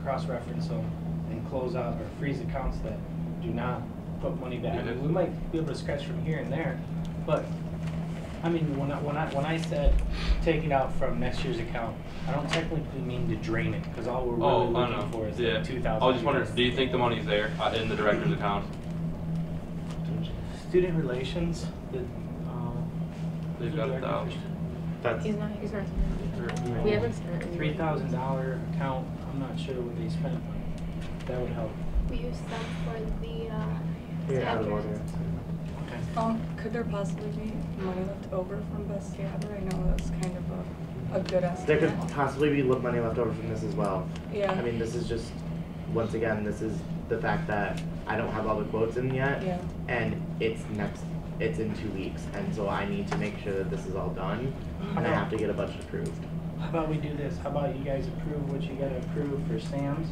cross-reference them and close out or freeze accounts that do not put money back. I mean, we might be able to scratch from here and there, but I mean, when I said take it out from next year's account, I don't technically mean to drain it, because all we're really looking for is like 2,000. I was just wondering, do you think the money's there in the director's account? Student relations, they've got $1,000. He's not. We haven't spent it. $3,000 account. I'm not sure what they spent, but that would help. We use some for the out of order. Okay. Could there possibly be money left over from Best Gather? I know that's kind of a good estimate. There could possibly be money left over from this as well. Yeah. I mean, this is just, once again, this is the fact that I don't have all the quotes in yet. Yeah. And it's in 2 weeks, and so I need to make sure that this is all done, and I have to get a budget approved. How about we do this? How about you guys approve what you gotta approve for Sam's,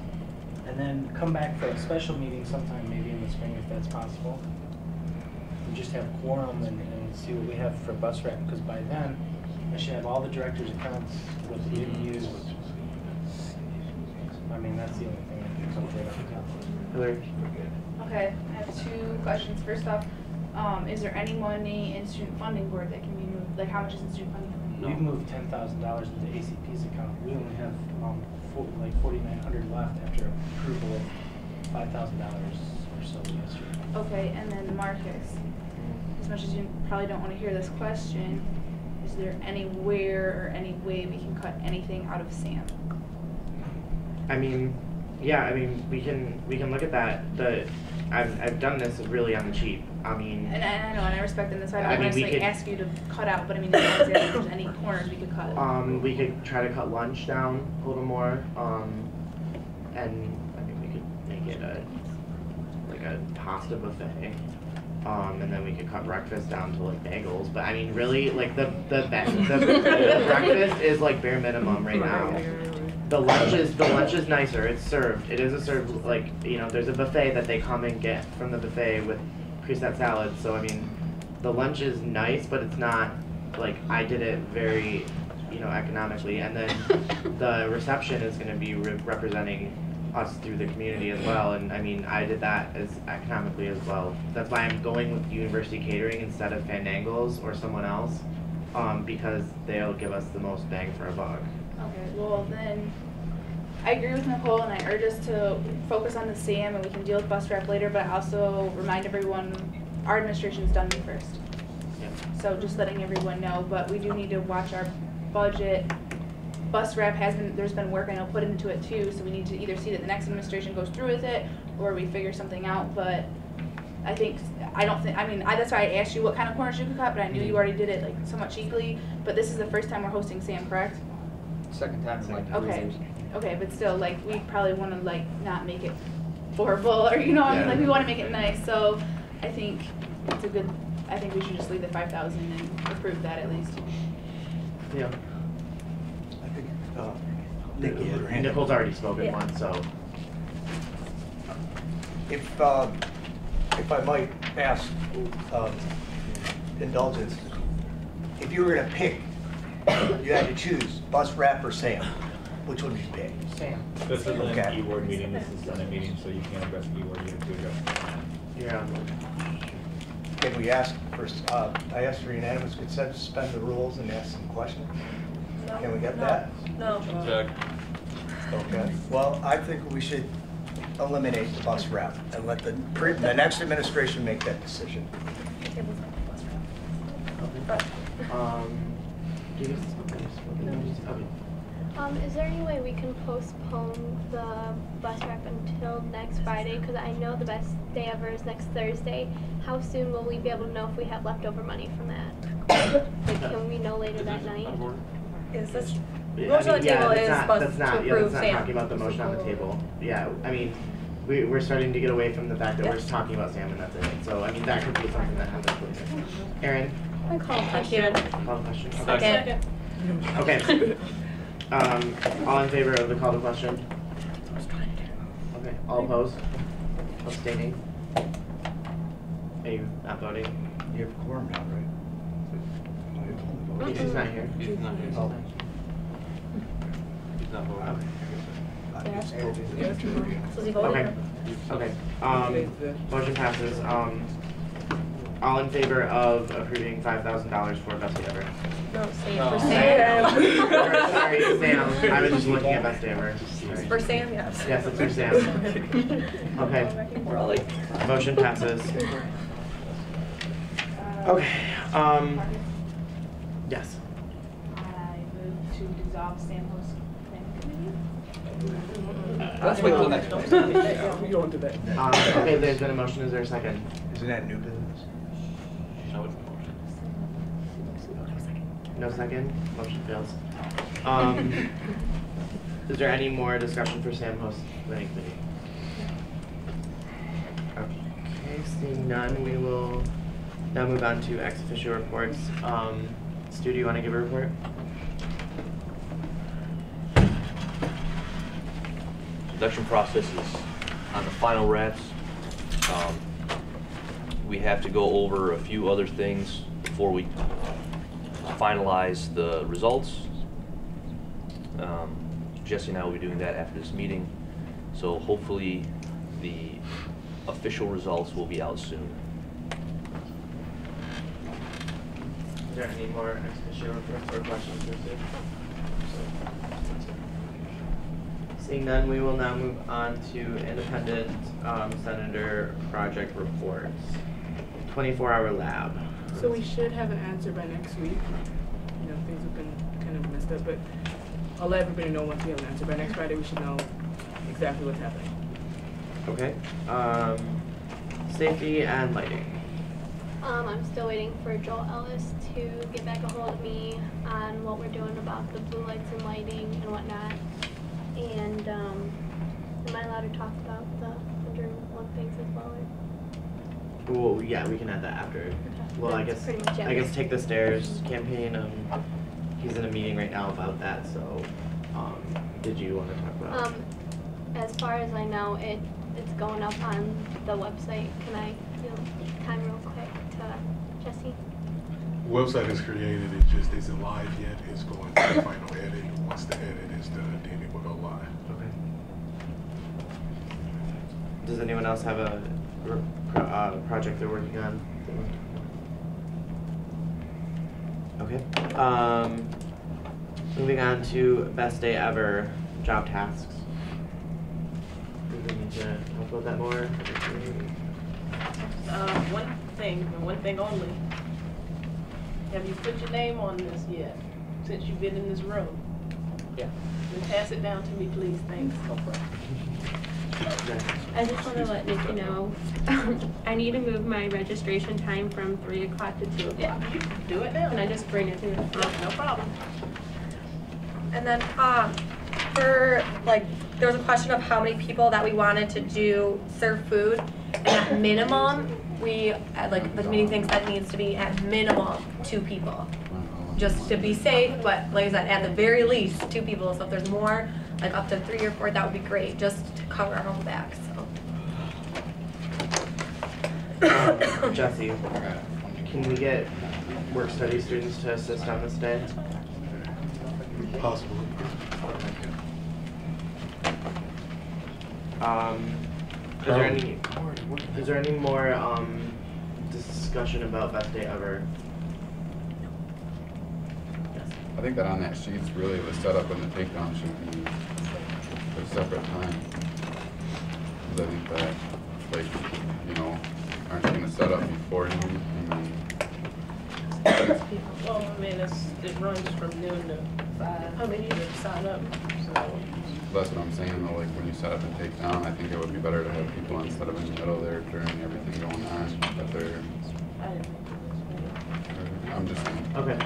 and then come back for a special meeting sometime, maybe in the spring if that's possible. And just have quorum and see what we have for bus rep, because by then I should have all the directors' accounts, what they didn't use. I mean, that's the only thing that can come right off the top. Hillary? Okay, I have 2 questions. First off, is there any money in student funding board that can be moved? Like, how much is in student funding? We've moved $10,000 into ACP's account. We only have like $4,900 left after approval of $5,000 or so last year. Okay, and then Marcus, as much as you probably don't want to hear this question, is there anywhere or any way we can cut anything out of SAM? I mean, yeah, I mean, we can look at that. I've done this really on the cheap. I mean, and I know, and I respect them. That's why I don't I mean, necessarily ask you to cut out, but I mean, if there's any corners we could cut. We could try to cut lunch down a little more, and I mean, we could make it like a pasta buffet, and then we could cut breakfast down to like bagels. But I mean, really, like the breakfast is like bare minimum right now. The lunch is nicer. It's served. It is a served, like, you know, there's a buffet that they come and get from the buffet with preset salads. So I mean, the lunch is nice, but it's not like I did it very, you know, economically. And then the reception is going to be representing us through the community as well. And I mean, I did that as economically as well. That's why I'm going with University Catering instead of Fandangles or someone else, because they'll give us the most bang for a buck. Okay, well then, I agree with Nicole, and I urge us to focus on the SAM, and we can deal with bus rep later, but I also remind everyone, our administration's done me first. Yeah. So just letting everyone know, but we do need to watch our budget. Bus rep there's been work I know put into it too, so we need to either see that the next administration goes through with it, or we figure something out, but that's why I asked you what kind of corners you could cut, but I knew you already did it like somewhat cheaply, but this is the first time we're hosting SAM, correct? Second time in like 3 years. Okay, but still, like, we probably want to, like, not make it horrible, or, you know, I mean, like, we want to make it nice, so I think it's I think we should just leave the 5,000 and approve that at least. Yeah. I think Nicole's already spoken once, so. If I might ask indulgence, if you were going to pick, you had to choose bus rep or SAM, which one would you pick? Sam. This is an E-word meeting, this is a Senate meeting, so you can't address E-word, you have to address. Yeah. Can we ask first? I asked for unanimous consent to suspend the rules and ask some questions. Can we get that? No. Check. Okay. Well, I think we should eliminate the bus rep and let the next administration make that decision. Is there any way we can postpone the bus rep until next Friday? Because I know the best day ever is next Thursday. How soon will we be able to know if we have leftover money from that? Like, can we know later that night? Is this motion on the table is supposed to approve SAM? Talking about the motion on the table. Yeah, I mean, we're starting to get away from the fact that we're just talking about SAM and that's it. So I mean, that could be something that happens later. Aaron. I call a question. Call the question. Second. Okay. All in favor of the call to question? Okay. All opposed? Abstaining? Are you not voting? You have a quorum now, right? He's not here. He's not here. Oh. He's not voting. I just told you that. So he voted? Okay, motion passes. All in favor of approving $5,000 for Best Day Ever? No, Sam. No. For Sam. Sorry, Sam, I was just looking at Best Day Ever. Sorry. For Sam, yes. Yes, it's for Sam. Okay, We're all like. motion passes. Okay, yes. I move to dissolve San Jose Planning Committee. Let's wait till next week. We go into that. Okay, there's been a motion, is there a second? Isn't that new business? No second, motion fails. Is there any more discussion for Sam Host Planning Committee? Okay, seeing none, we will now move on to ex officio reports. Stu, do you want to give a report? Selection process is on the final wraps. We have to go over a few other things before we finalize the results. Jesse and I will be doing that after this meeting. So hopefully the official results will be out soon. Is there any more ex officio reports or questions for Stu? Seeing none, we will now move on to independent senator project reports. 24-hour lab. So we should have an answer by next week. You know, things have been kind of messed up, but I'll let everybody know once we have an answer. By next Friday, we should know exactly what's happening. Okay. Safety and lighting. I'm still waiting for Joel Ellis to get back a hold of me on what we're doing about the blue lights and lighting and whatnot. And am I allowed to talk about the 101 things as well? Well, yeah, we can add that after. Well, I guess Pretty much it. I guess Take the Stairs campaign. He's in a meeting right now about that. So, did you want to talk about? As far as I know, it's going up on the website. Can I time real quick to Jesse? Website is created, it just isn't live yet. It's going to the final edit. Once the edit is done, then it will go live. Okay. Does anyone else have a project they're working on? Okay. Moving on to Best Day Ever job tasks. Do we need to talk about that more? One thing, and one thing only. Have you put your name on this yet, since you've been in this room? Yeah. Then pass it down to me, please, thanks. Go for it. I just want to let Nikki know, I need to move my registration time from 3 o'clock to 2 o'clock. Yeah, you can do it now. Can I just bring it to the front? No problem. And then for like, there was a question of how many people that we wanted to serve food, and at minimum, we at like the meeting thinks that needs to be at minimum 2 people, just to be safe. But like I said, at the very least 2 people. So if there's more, like up to 3 or 4, that would be great, just to cover our own backs. So. Jesse, can we get work study students to assist on this day? Possible. Is there any more discussion about Best Day Ever? Yes. I think that on that sheet, really the setup and the takedown should be a separate time. Because I think that, like, you know, aren't you gonna set up before you? Well, I mean, it runs from noon to 5. How many to sign up? So That's what I'm saying, though, like, when you set up and take down, I think it would be better to have people instead of in the middle there during everything going on, that they're, I'm just saying. Okay.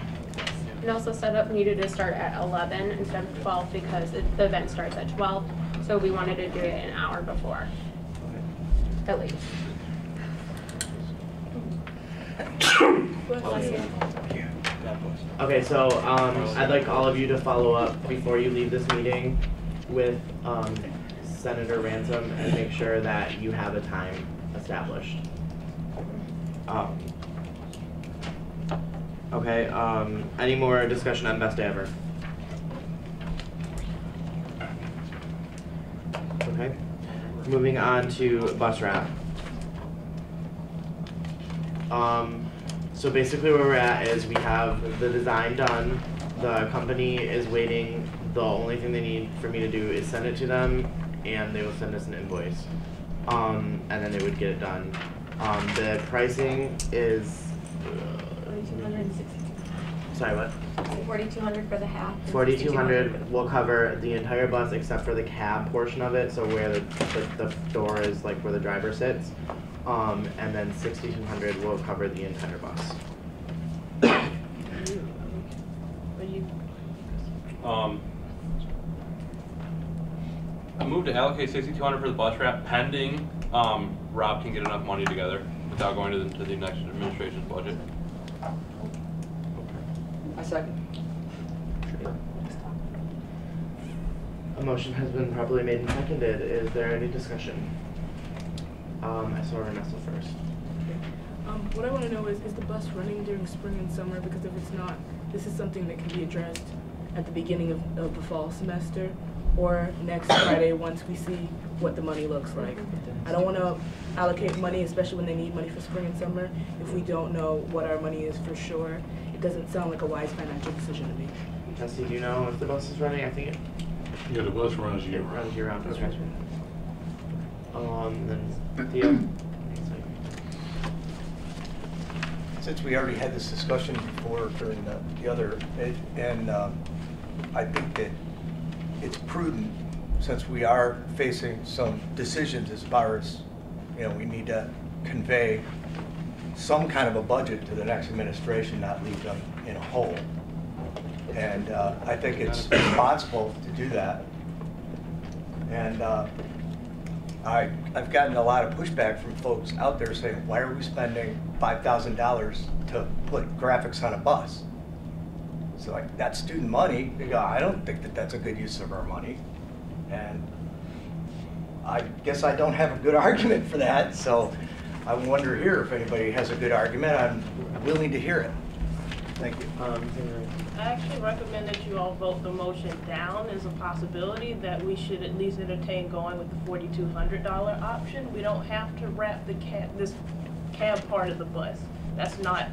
And also setup needed to start at 11 instead of 12 because the event starts at 12. So we wanted to do it an hour before, at least. Okay, so I'd like all of you to follow up before you leave this meeting with Senator Ransom and make sure that you have a time established. Okay, any more discussion on Best Day Ever? Okay. Moving on to bus wrap. So basically where we're at is we have the design done. The company is waiting. The only thing they need for me to do is send it to them, and they will send us an invoice. And then they would get it done. The pricing is. 4,260. Sorry, what? 4,200 for the half. 4,200 will cover the entire bus except for the cab portion of it, so where the door is, like where the driver sits. And then 6,200 will cover the entire bus. I moved to allocate 6,200 for the bus wrap pending Rob can get enough money together without going to the next administration's budget. I second. A motion has been properly made and seconded. Is there any discussion? I saw Ernesto first. What I want to know is the bus running during spring and summer? Because if it's not, this is something that can be addressed at the beginning of the fall semester or next Friday once we see what the money looks like. I don't want to allocate money, especially when they need money for spring and summer, if we don't know what our money is for sure. It doesn't sound like a wise financial decision to me. Jesse, do you know if the bus is running? I think it. Yeah, the bus runs year round. Runs year round. Okay. Then Theo. Since we already had this discussion before during the other, and I think that it's prudent, since we are facing some decisions as far as, we need to convey some kind of a budget to the next administration, not leave them in a hole. And I think it's responsible to do that. And I've gotten a lot of pushback from folks out there saying, why are we spending $5,000 to put graphics on a bus? So like, that's student money. They go, I don't think that that's a good use of our money. And I guess I don't have a good argument for that. So I wonder here if anybody has a good argument. I'm willing to hear it. Thank you. I actually recommend that you all vote the motion down as a possibility that we should at least entertain going with the $4,200 option. We don't have to wrap this cab part of the bus. That's not,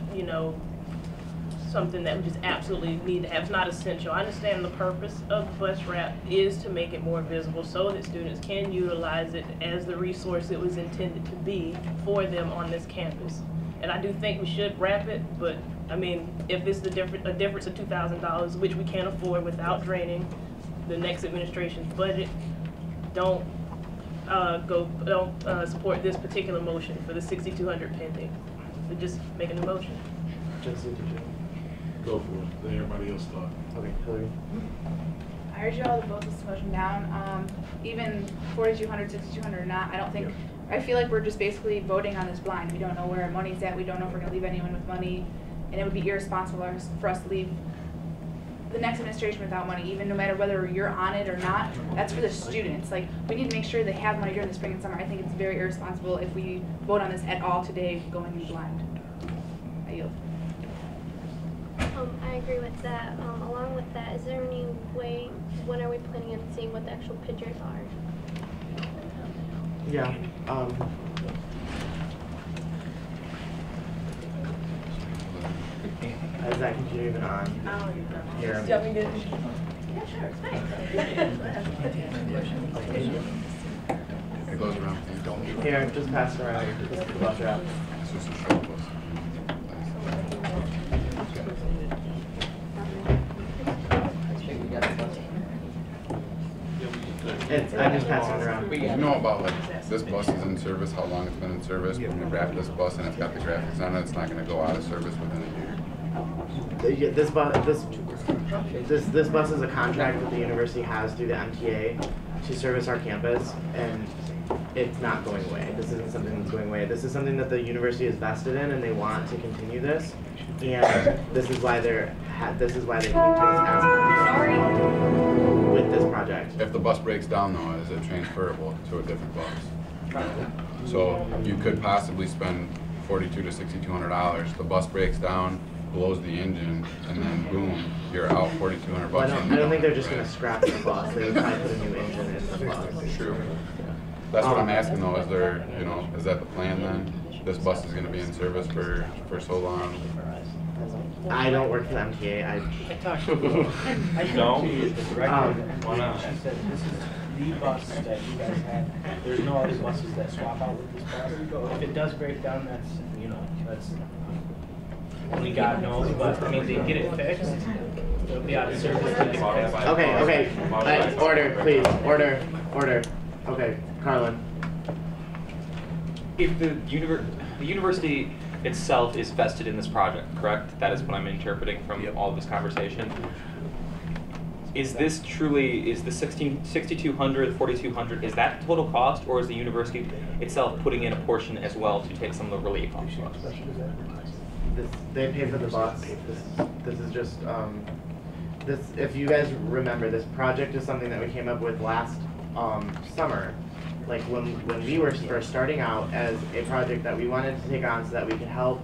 something that we just absolutely need to have. It's not essential. I understand the purpose of the bus wrap is to make it more visible so that students can utilize it as the resource it was intended to be for them on this campus. And I do think we should wrap it, but I mean, if it's a difference of $2,000, which we can't afford without draining the next administration's budget, don't support this particular motion for the 6,200 pending. So just make a new motion. Jesse, did you? Go for it. Let everybody else talk. Okay, Hillary. I urge you all to vote this motion down. Even 4,200, 6,200 or not, I feel like we're just basically voting on this blind. We don't know where our money's at. We don't know if we're gonna leave anyone with money. And it would be irresponsible for us to leave the next administration without money, even no matter whether you're on it or not. That's for the students. Like, we need to make sure they have money during the spring and summer. I think it's very irresponsible if we vote on this at all today going in blind. I yield. I agree with that. Along with that, is there any way, when are we planning on seeing what the actual pictures are? Yeah. Is that computer even on? Here. Yeah, sure, it's It goes around. Here, just pass it around. Just the bus wrap. It's just a short bus. I just pass it around. You know about like this bus is in service, how long it's been in service. When we wrap this bus and it's got the graphics on it, it's not going to go out of service within a year. This bus is a contract that the university has through the MTA to service our campus, and it's not going away. This isn't something that's going away. This is something that the university is vested in, and they want to continue this. And this is why they came to us with this project. If the bus breaks down though, is it transferable to a different bus? So you could possibly spend $4,200 to $6,200. The bus breaks down, blows the engine, and then boom, you're out $4,200 bucks. I don't think they're just going to scrap the bus. They would probably put a new engine in the bus. True. That's what I'm asking though, is there, you know, is that the plan then? This bus is gonna be in service for so long? I don't work for the MTA. I talked to the director. Why not? She said, this is the bus that you guys have. There's no other buses that swap out with this bus. If it does break down, that's, you know, that's only God knows, but I mean, they get it fixed. It'll be out of service. Okay. Order, please. Order. Okay, Carlin. If the university itself is vested in this project, correct? That is what I'm interpreting from all of this conversation. Is this truly, is the 6,200, 4,200, is that the total cost, or is the university itself putting in a portion as well to take some of the relief off of us? They pay for the bus. This is just, if you guys remember, this project is something that we came up with last summer. Like when we were first starting out as a project that we wanted to take on so that we could help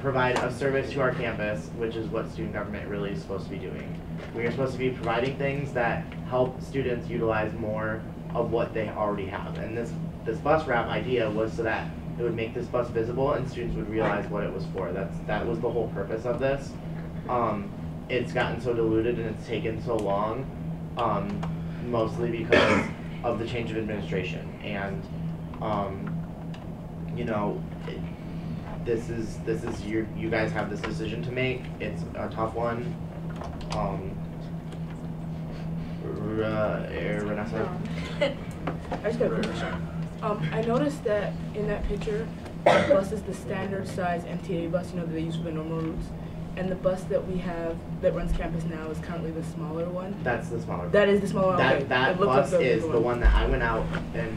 provide a service to our campus, which is what student government really is supposed to be doing. We are supposed to be providing things that help students utilize more of what they already have. And this bus wrap idea was so that it would make this bus visible and students would realize what it was for. That was the whole purpose of this. It's gotten so diluted and it's taken so long, mostly because of the change of administration. And you know, this is you guys have this decision to make. It's a tough one. Vanessa? I just got a quick question. I noticed that in that picture, the bus is the standard size MTA bus, you know, that they use for the normal routes. And the bus that we have that runs campus now is currently the smaller one. That's the smaller one. That is the smaller one. Okay. That bus is the one that I went out and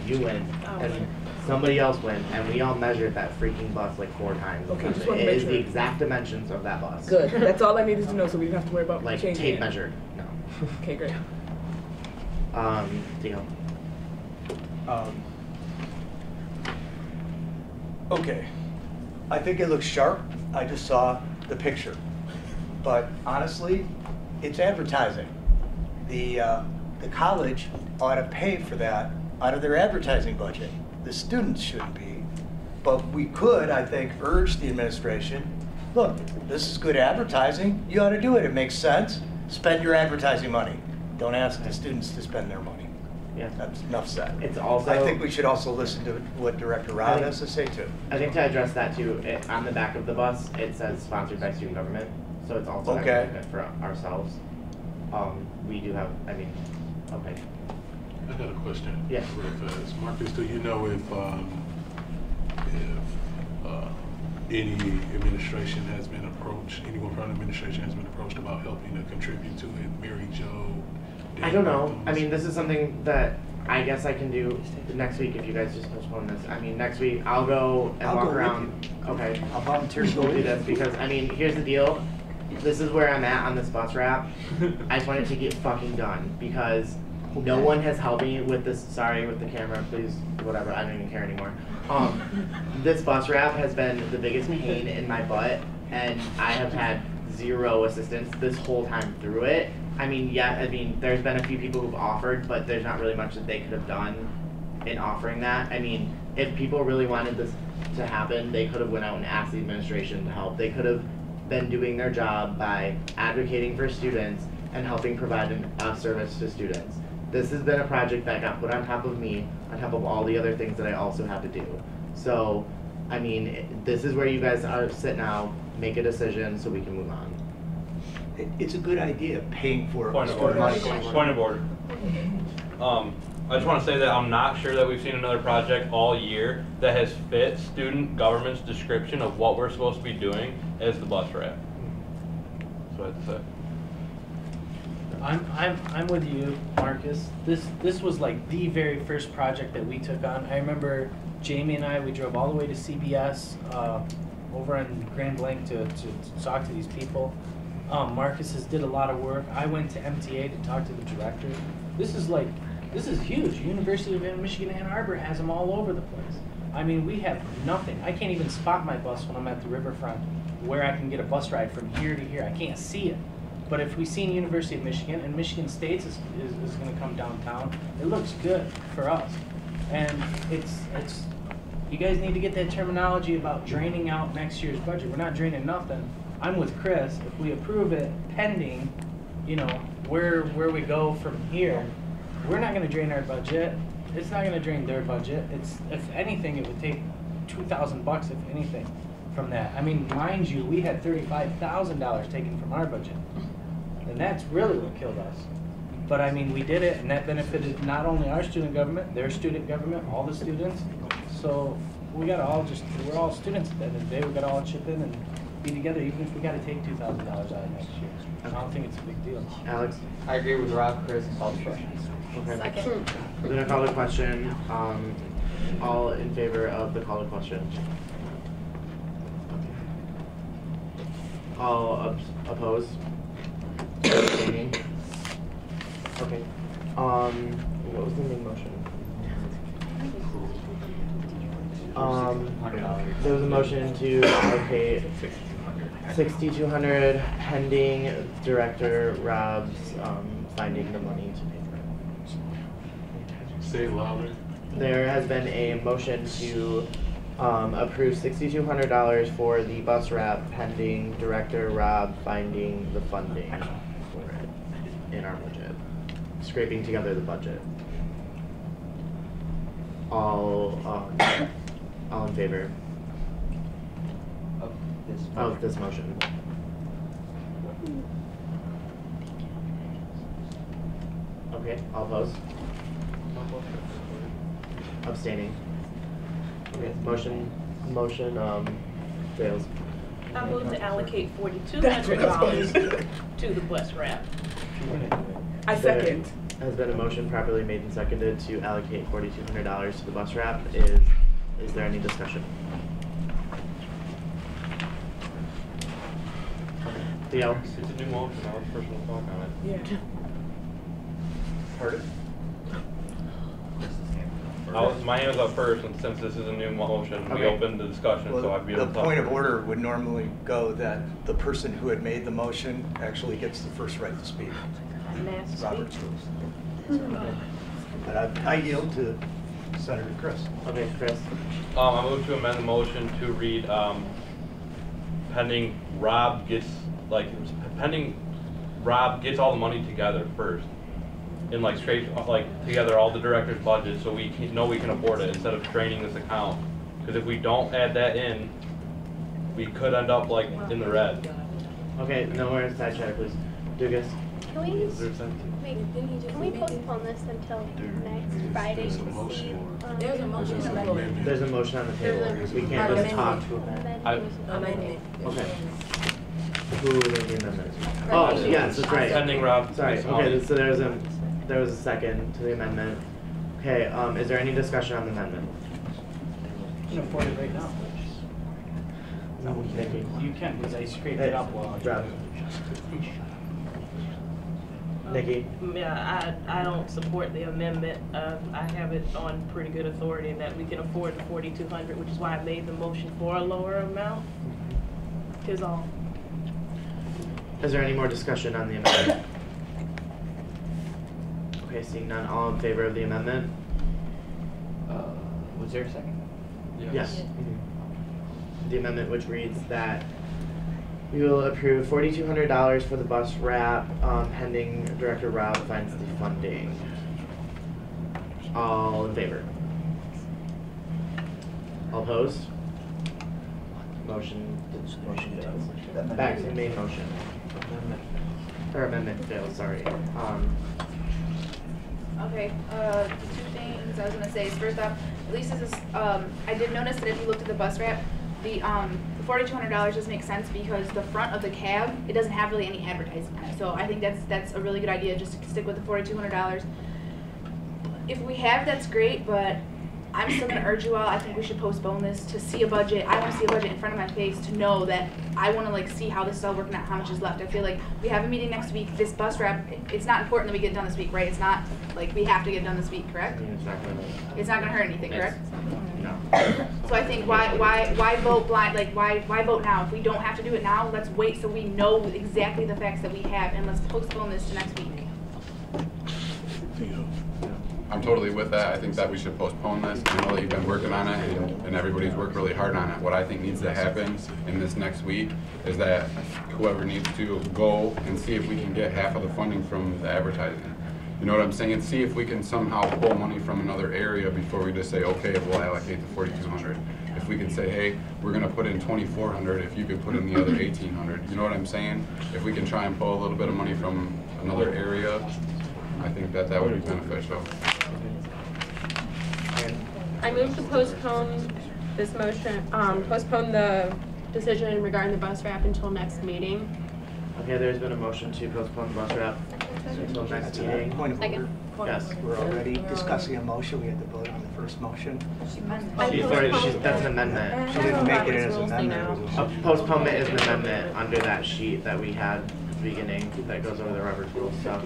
you went and somebody else went and we all measured that freaking bus like 4 times. Okay, just it is the exact dimensions of that bus. Good. That's all I needed to know, so we didn't have to worry about like changing tape it. measured. No. Okay, great. Deal. Okay, I think it looks sharp. I just saw the picture. But honestly, it's advertising. The college ought to pay for that out of their advertising budget. The students shouldn't be. But we could, I think, urge the administration, look, this is good advertising. You ought to do it. It makes sense. Spend your advertising money. Don't ask the students to spend their money. Yeah. That's enough said. It's also, I think we should also listen to what Director Rod has to say too. I think to address that too, on the back of the bus, it says sponsored by student government, so it's also Okay. for ourselves. We do have, I mean, okay. I got a question. Yes. Real fast. Marcus, do you know if any administration has been approached, anyone from the administration has been approached about helping to contribute to it? Mary Jo? I don't know. I mean, this is something that I guess I can do next week if you guys just postpone this. I mean, next week I'll go and walk around. Okay. I'll volunteer to go do this because, I mean, here's the deal. This is where I'm at on this bus wrap. I just want it to get fucking done because no one has helped me with this. Sorry, with the camera, please, whatever. I don't even care anymore. This bus wrap has been the biggest pain in my butt, and I have had zero assistance this whole time through it. I mean, there's been a few people who've offered, but there's not really much that they could have done in offering that. I mean, if people really wanted this to happen, they could have went out and asked the administration to help. They could have been doing their job by advocating for students and helping provide a service to students. This has been a project that got put on top of me, on top of all the other things that I also have to do. So, I mean, this is where you guys are sit now, make a decision so we can move on. It's a good idea, paying for Point of order. Point of order. I just want to say that I'm not sure that we've seen another project all year that has fit student government's description of what we're supposed to be doing as the bus wrap. That's what I have to say. I'm with you, Marcus. This was like the very first project that we took on. I remember Jamie and we drove all the way to CBS over on Grand Blanc to talk to these people. Marcus did a lot of work. I went to MTA to talk to the director. This is huge. University of Michigan Ann Arbor has them all over the place. I mean, we have nothing. I can't even spot my bus when I'm at the riverfront where I can get a bus ride from here to here. I can't see it. But if we seen University of Michigan and Michigan State is going to come downtown, it looks good for us. And it's, you guys need to get that terminology about draining out next year's budget. We're not draining nothing. I'm with Chris. If we approve it pending, you know, where we go from here, we're not gonna drain our budget. It's not gonna drain their budget. It's, if anything, it would take $2,000, if anything, from that. I mean, mind you, we had $35,000 taken from our budget. And that's really what killed us. But I mean, we did it, and that benefited not only our student government, their student government, all the students. So we gotta all just, we're all students at the end of the day. We gotta all chip in and be together, even if we gotta take $2,000 out of next year. I don't think it's a big deal. Alex? I agree with Rob, Chris, and call the question. Okay. Second. We're gonna call the question. All in favor of the call to question? All opposed? Abstaining? Okay. What was the main motion? There was a motion to allocate $6,200 pending Director Rob's finding the money to pay for it. Say it louder. There has been a motion to approve $6,200 for the bus wrap pending Director Rob finding the funding for it in our budget. Scraping together the budget. All in favor of this motion? Okay, all opposed? Abstaining? Okay, motion fails. I move to allocate $4,200 to the bus wrap. I second. There has been a motion properly made and seconded to allocate $4,200 to the bus wrap. Is there any discussion? Theo? It's a new motion, I was first to talk on it. Yeah. Pardon? My hand was up first, and since this is a new motion, we Okay. opened the discussion, so I'd be able The to talk. point of order would normally go that the person who had made the motion actually gets the first right to speak. Robert's rules. But I yield to Senator Chris. Okay, Chris. I move to amend the motion to read, pending Rob gets all the money together first. And like straight, like together all the director's budget, so we know we can afford it instead of draining this account. Because if we don't add that in, we could end up like in the red. Okay, no more inside chatter, please. Dugas? Can we postpone this until next Friday to see? There's a motion on the floor. There's a motion on the table. We can't just talk. Amendment. Okay. Who made the amendment? Oh, yes, that's right. Pending Rob. Sorry, gets okay, money. so there was a second to the amendment. Okay, is there any discussion on the amendment? You can afford it right now. Nikki? You can, because I scraped it up while I Rob. Nikki? Yeah, I don't support the amendment. I have it on pretty good authority that we can afford the $4,200, which is why I made the motion for a lower amount. Is all. Is there any more discussion on the amendment? Okay, seeing none, all in favor of the amendment? Was there a second? Yes. The amendment which reads that we will approve $4,200 for the bus wrap, pending Director Rob finds the funding. All in favor? All opposed? Motion fails. Back to the main motion. Or amendment fails, sorry. Okay, the two things I was gonna say is first off, at least this is, I did notice that if you looked at the bus wrap, the $4,200 doesn't make sense because the front of the cab, it doesn't have really any advertising on it. So I think that's a really good idea, just to stick with the $4,200. If we have, that's great, but I'm still gonna urge you all, I think we should postpone this to see a budget. I wanna see a budget in front of my face to know that I wanna like see how this is all working out, how much is left. I feel like we have a meeting next week, this bus wrap, it's not important that we get it done this week, right? It's not like we have to get it done this week, correct? It's not gonna hurt anything, correct? No. So I think why vote blind, like why vote now? If we don't have to do it now, let's wait so we know exactly the facts that we have and let's postpone this to next week. I'm totally with that. I think that we should postpone this. I know that you've been working on it and everybody's worked really hard on it. What I think needs to happen in this next week is that whoever needs to go and see if we can get half of the funding from the advertising. You know what I'm saying? See if we can somehow pull money from another area before we just say, okay, we'll allocate the 4,200. If we can say, hey, we're gonna put in 2,400, if you could put in the other 1,800. You know what I'm saying? If we can try and pull a little bit of money from another area, I think that that would be beneficial. I move to postpone this motion, postpone the decision regarding the bus wrap until next meeting. Okay, there's been a motion to postpone the bus wrap until next That's a meeting. point of order. Second. Yes. We're already discussing a motion, we had to vote on the first motion. That's an amendment. She didn't make it as an amendment. A postponement is an amendment under that sheet that we had at the beginning that goes over the Robert's rules, so.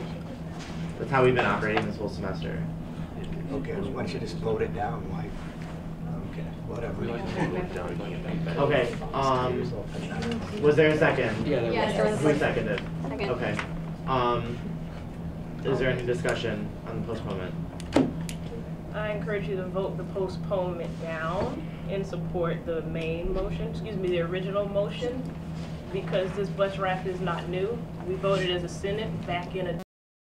That's how we've been operating this whole semester. Okay, why don't you just vote it down, why? Okay, whatever. Okay, was there a second? Yes, there was a Who second. seconded? Second. Okay, is there any discussion on the postponement? I encourage you to vote the postponement down and support the main motion, excuse me, the original motion, because this bus wrap is not new. We voted as a Senate back in a